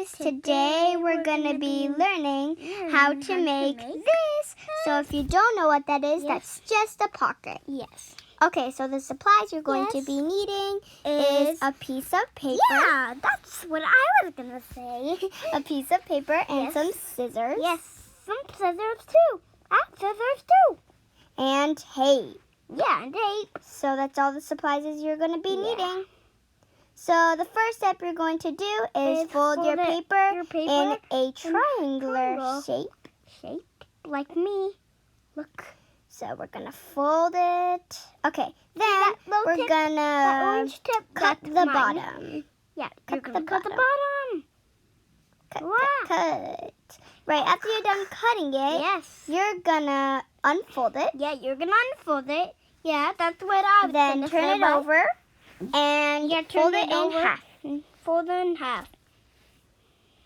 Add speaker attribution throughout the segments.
Speaker 1: guys! Today we're gonna be learning how to make this. So if you don't know what that is, that's just a pocket.
Speaker 2: Yes.
Speaker 1: Okay, so the supplies you're going to be needing is a piece of paper.
Speaker 2: Yeah, that's what I was gonna say.
Speaker 1: A piece of paper and some scissors.
Speaker 2: Yes, some scissors too. Scissors too.
Speaker 1: And tape.
Speaker 2: Yeah, and tape.
Speaker 1: So that's all the supplies you're going to be needing. So the first step you're going to do is fold your paper in a triangular shape.
Speaker 2: Like me. Look.
Speaker 1: So we're going to fold it. Okay, then we're going to cut the bottom.
Speaker 2: Yeah, you're going to cut the bottom.
Speaker 1: Cut. Right, after you're done cutting it, you're going to unfold it.
Speaker 2: Yeah, you're going to unfold it. Yeah, that's what I was
Speaker 1: Then turn it over and fold it in half.
Speaker 2: Fold it in half.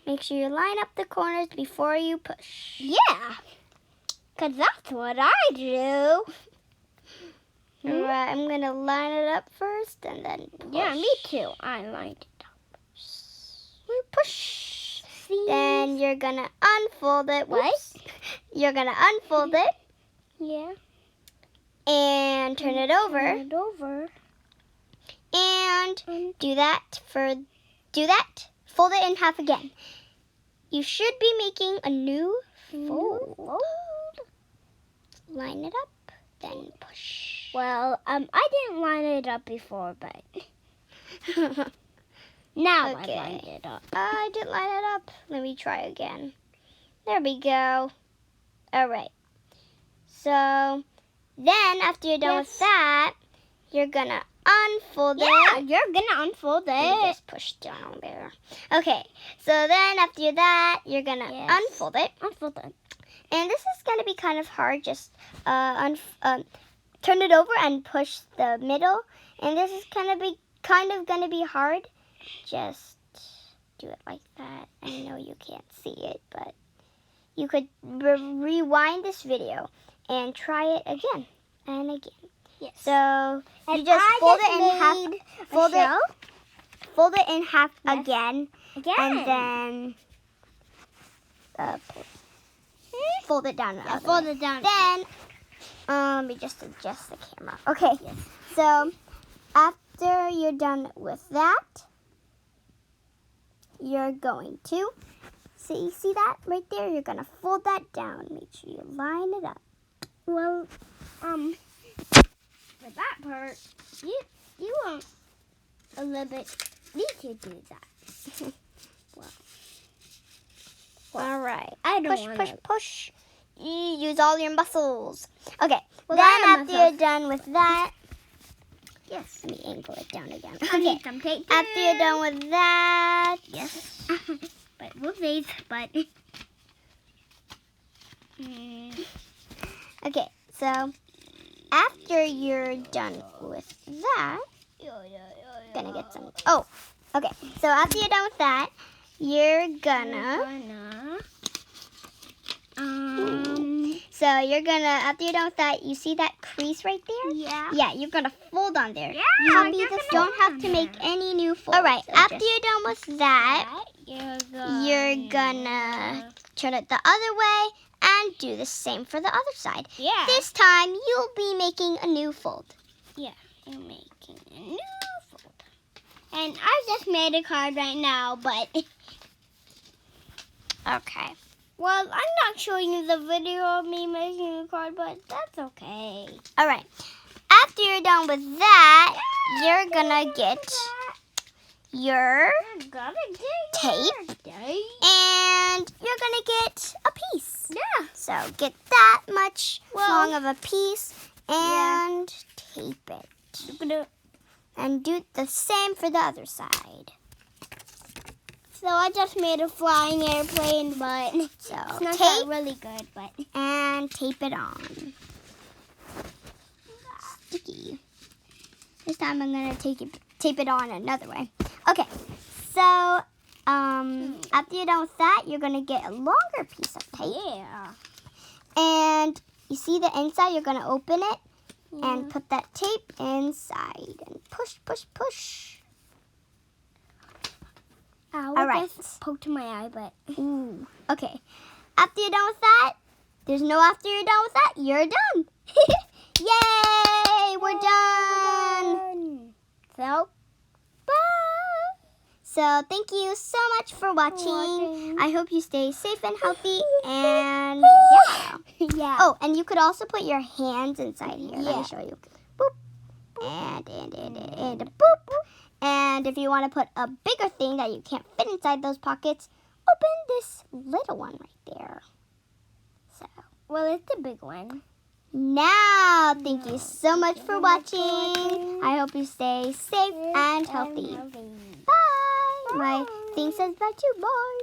Speaker 1: Make sure you line up the corners before you push.
Speaker 2: Yeah, because that's what I do.
Speaker 1: Alright, I'm going to line it up first and then push.
Speaker 2: Yeah, me too. I lined it up.
Speaker 1: Push. Then you're going to unfold it.
Speaker 2: What?
Speaker 1: You're going to unfold it.
Speaker 2: Yeah.
Speaker 1: And turn it over. And do that. Fold it in half again. You should be making a new fold. Line it up, then push.
Speaker 2: Well, I didn't line it up before, but now I lined it up.
Speaker 1: I didn't line it up. Let me try again. There we go. All right. So then after you're done with that, you're going to unfold it.
Speaker 2: Yeah, you're going to unfold it.
Speaker 1: Just push down there. Okay, so then after that, you're going to unfold it.
Speaker 2: Unfold it.
Speaker 1: And this is going to be kind of hard. Just turn it over and push the middle. And this is kind of going to be hard. Just do it like that. I know you can't see it, but you could rewind this video and try it again and again.
Speaker 2: Yes.
Speaker 1: So you just fold it in half. Fold it in half again. And then fold it down.
Speaker 2: Fold it down.
Speaker 1: Then let me just adjust the camera. Okay. Yes. So after you're done with that, you're going to see that right there. You're gonna fold that down. Make sure you line it up.
Speaker 2: Well, for that part, you won't a little bit need to do that. well,
Speaker 1: all right.
Speaker 2: I don't
Speaker 1: push. You use all your muscles. Okay. Well, then after you're done with that, let me angle it down again. Okay. After you're done with that,
Speaker 2: but whoopsies, but.
Speaker 1: Okay, so after you're done with that, gonna get some. Oh, okay. So after you're done with that, you're gonna. After you're done with that, you see that crease right there?
Speaker 2: Yeah.
Speaker 1: Yeah, you're gonna fold on there.
Speaker 2: Yeah.
Speaker 1: You don't have to make any new folds. All right. After you're done with that, you're gonna turn it the other way. And do the same for the other side.
Speaker 2: Yeah.
Speaker 1: This time, you'll be making a new fold.
Speaker 2: Yeah, you're making a new fold. And I just made a card right now, but.
Speaker 1: Okay.
Speaker 2: Well, I'm not showing you the video of me making a card, but that's okay.
Speaker 1: All right. After you're done with that, you're going to get your tape. And you're going to get a piece.
Speaker 2: Yeah.
Speaker 1: So get that much long of a piece and tape it. And do the same for the other side.
Speaker 2: So I just made a flying airplane, but
Speaker 1: so
Speaker 2: it's not that really good. But
Speaker 1: and tape it on. Sticky. This time I'm gonna tape it on another way. Okay. So after you're done with that, you're going to get a longer piece of tape.
Speaker 2: Yeah.
Speaker 1: And you see the inside, you're going to open it and put that tape inside and push, push, push.
Speaker 2: Ow,
Speaker 1: All right.
Speaker 2: just poked my eye, but
Speaker 1: Ooh. Okay. After you're done with that, there's no after you're done with that, you're done. Yay! We're done.
Speaker 2: So,
Speaker 1: So thank you so much for watching. I hope you stay safe and healthy. And yeah.
Speaker 2: yeah.
Speaker 1: Oh, and you could also put your hands inside here. Let
Speaker 2: Yeah.
Speaker 1: me show you. Boop. And boop. And if you want to put a bigger thing that you can't fit inside those pockets, open this little one right there. So
Speaker 2: Well, it's the big one.
Speaker 1: now, thank you so much for watching. I hope you stay safe and healthy. Bye. My thing says bye too. Bye.